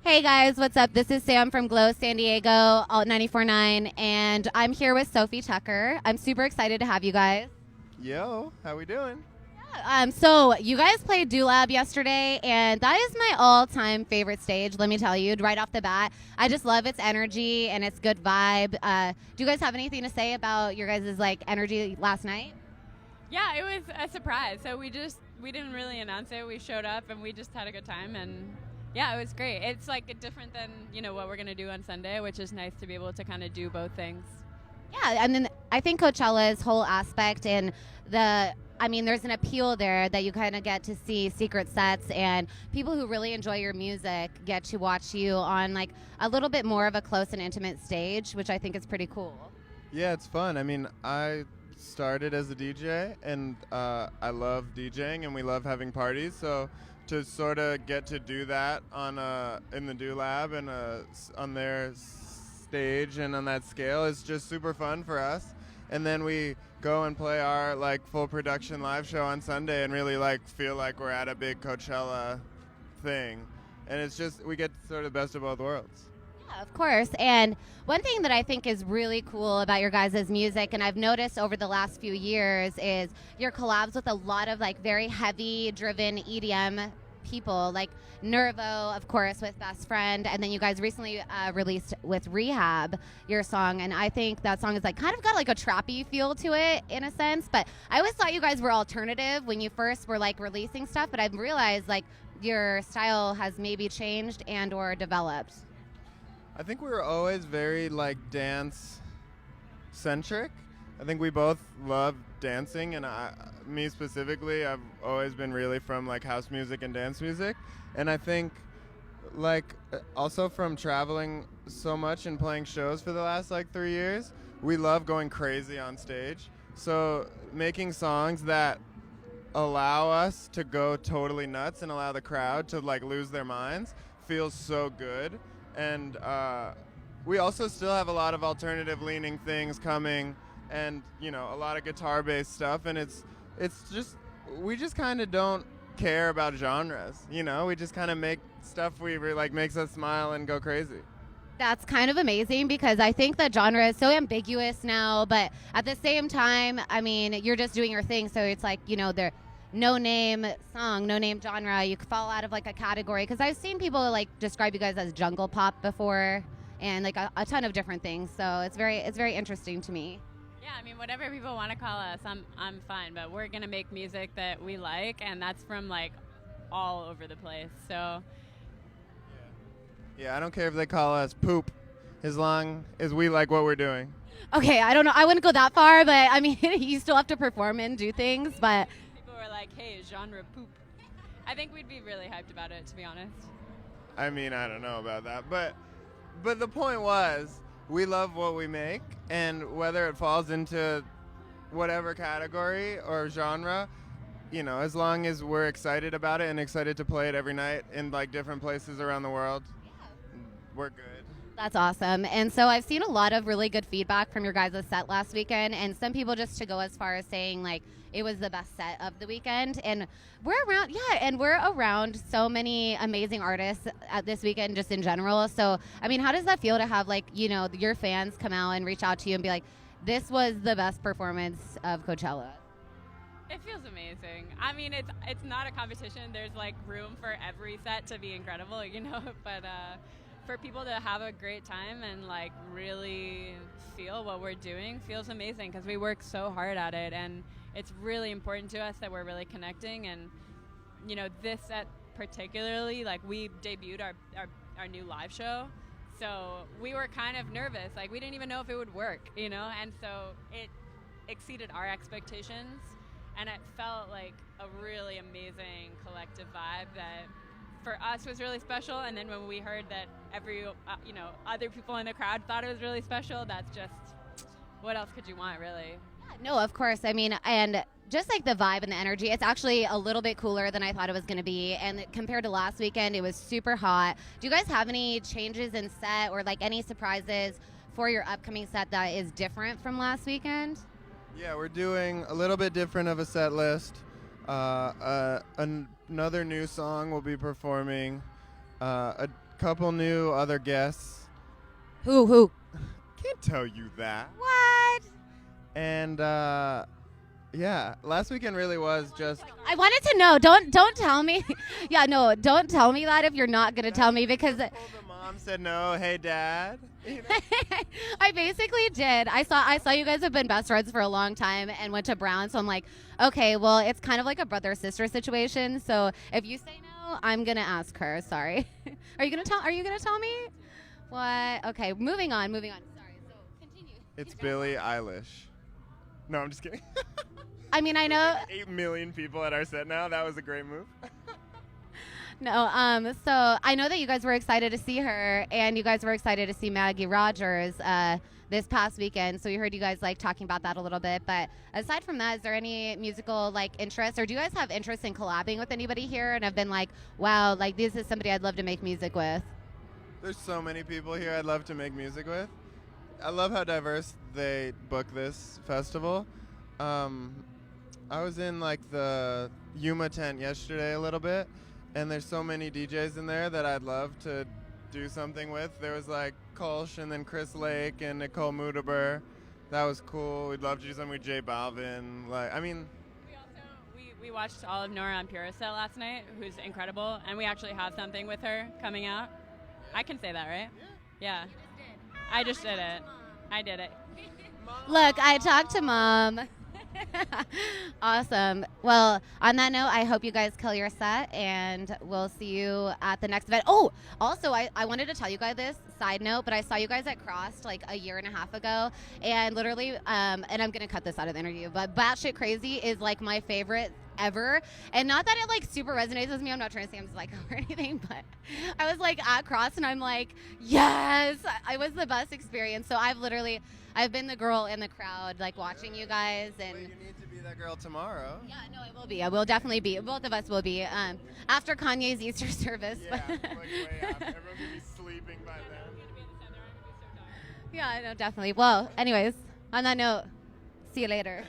Hey guys, what's up? This is Sam from Glow San Diego, Alt 94.9, and I'm here with Sofi Tukker. I'm super excited to have you guys. Yo, how we doing? So you guys played Do Lab yesterday, and that is my all-time favorite stage. Let me tell you, right off the bat, I just love its energy and its good vibe. Do you guys have anything to say about your guys' energy last night? Yeah, it was a surprise. So we didn't really announce it. We showed up and we just had a good time, and yeah, it was great. It's like different than what we're gonna do on Sunday, which is nice to be able to kind of do both things. Yeah, and then I think Coachella's whole aspect and there's an appeal there that you kind of get to see secret sets and people who really enjoy your music get to watch you on like a little bit more of a close and intimate stage, which I think is pretty cool. Yeah, it's fun. I mean, I started as a DJ, and I love DJing, and we love having parties. So to sort of get to do that on in the Do Lab and on their stage and on that scale is just super fun for us. And then we go and play our like full production live show on Sunday and really like feel like we're at a big Coachella thing. And it's just we get sort of best of both worlds. Yeah, of course. And one thing that I think is really cool about your guys' music, and I've noticed over the last few years, is your collabs with a lot of like very heavy driven EDM people, like Nervo, of course, with Best Friend, and then you guys recently released with Rehab your song, and I think that song is like kind of got like a trappy feel to it in a sense. But I always thought you guys were alternative when you first were like releasing stuff, but I've realized like your style has maybe changed and or developed. I think we were always very like dance centric. I think we both love dancing, and me specifically, I've always been really from like house music and dance music. And I think like also from traveling so much and playing shows for the last like 3 years, we love going crazy on stage. So making songs that allow us to go totally nuts and allow the crowd to like lose their minds feels so good. And we also still have a lot of alternative leaning things coming, and a lot of guitar based stuff, and it's just we just kind of don't care about genres. We just kind of make stuff like makes us smile and go crazy. That's kind of amazing because I think the genre is so ambiguous now, but at the same time, I mean, you're just doing your thing, so it's like, they're no name song, no name genre. You could fall out of like a category because I've seen people like describe you guys as jungle pop before and like a ton of different things. So it's very interesting to me. Yeah, I mean, whatever people want to call us, I'm fine. But we're gonna make music that we like, and that's from like all over the place. So Yeah, I don't care if they call us poop, as long as we like what we're doing. Okay, I don't know. I wouldn't go that far, but I mean, you still have to perform and do things. But people were like, "Hey, genre poop." I think we'd be really hyped about it, to be honest. I mean, I don't know about that, but the point was, we love what we make, and whether it falls into whatever category or genre, as long as we're excited about it and excited to play it every night in like different places around the world, we're good. that's awesome. And so I've seen a lot of really good feedback from your guys' set last weekend, and some people just to go as far as saying like it was the best set of the weekend. And we're around so many amazing artists at this weekend just in general. So I mean, how does that feel to have like your fans come out and reach out to you and be like, this was the best performance of Coachella? It feels amazing. I mean, it's not a competition. There's like room for every set to be incredible, but for people to have a great time and like really feel what we're doing feels amazing because we work so hard at it, and it's really important to us that we're really connecting. And this set particularly, like we debuted our new live show, so we were kind of nervous, like we didn't even know if it would work, and so it exceeded our expectations, and it felt like a really amazing collective vibe that for us was really special. And then when we heard that other people in the crowd thought it was really special, that's just, what else could you want, really? Yeah, no, of course. I mean, and just like the vibe and the energy, it's actually a little bit cooler than I thought it was going to be. And compared to last weekend, it was super hot. Do you guys have any changes in set or like any surprises for your upcoming set that is different from last weekend? Yeah, we're doing a little bit different of a set list. Another new song we'll be performing, a couple new other guests. Who? Can't tell you that. What? And yeah, last weekend really was just. I wanted to know. Don't tell me. Yeah, no, don't tell me that if you're not gonna tell me because The mom said no. Hey, Dad. You know? I basically did. I saw you guys have been best friends for a long time and went to Brown, so I'm like, okay, well, it's kind of like a brother sister situation. So if you say no, I'm gonna ask her. Sorry. Are you gonna tell me? What? Okay, moving on. Sorry. So continue. It's Billie Eilish. No, I'm just kidding. I mean, I know. 8 million people at our set now. That was a great move. No, so I know that you guys were excited to see her, and you guys were excited to see Maggie Rogers this past weekend. So we heard you guys like talking about that a little bit. But aside from that, is there any musical like interest, or do you guys have interest in collabing with anybody here? And have been like, wow, like this is somebody I'd love to make music with. There's so many people here I'd love to make music with. I love how diverse they book this festival. I was in like the Yuma tent yesterday a little bit, and there's so many DJs in there that I'd love to do something with. There was like Kolsch and then Chris Lake and Nicole Mudaber. That was cool. We'd love to do something with J Balvin. Like, I mean, We watched all of Nora on Pura set last night, who's incredible, and we actually have something with her coming out. I can say that, right? Yeah. I just did it. I did it. Look, I talked to Mom. Awesome. Well, on that note, I hope you guys kill your set, and we'll see you at the next event. Oh, also, I wanted to tell you guys this, side note, but I saw you guys at Crossed like a year and a half ago, and literally, and I'm going to cut this out of the interview, but Batshit Crazy is like my favorite ever, and not that it like super resonates with me. I'm not trying to say I'm just like or anything, but I was like at Cross and I'm like, yes, it was the best experience. So I've been the girl in the crowd like watching you guys. And well, you need to be that girl tomorrow. Yeah, no, I will be. I will definitely be. Both of us will be after Kanye's Easter service. Yeah, like way after. Everyone's gonna be sleeping by then. Yeah, I know, definitely. Well, anyways, on that note, see you later.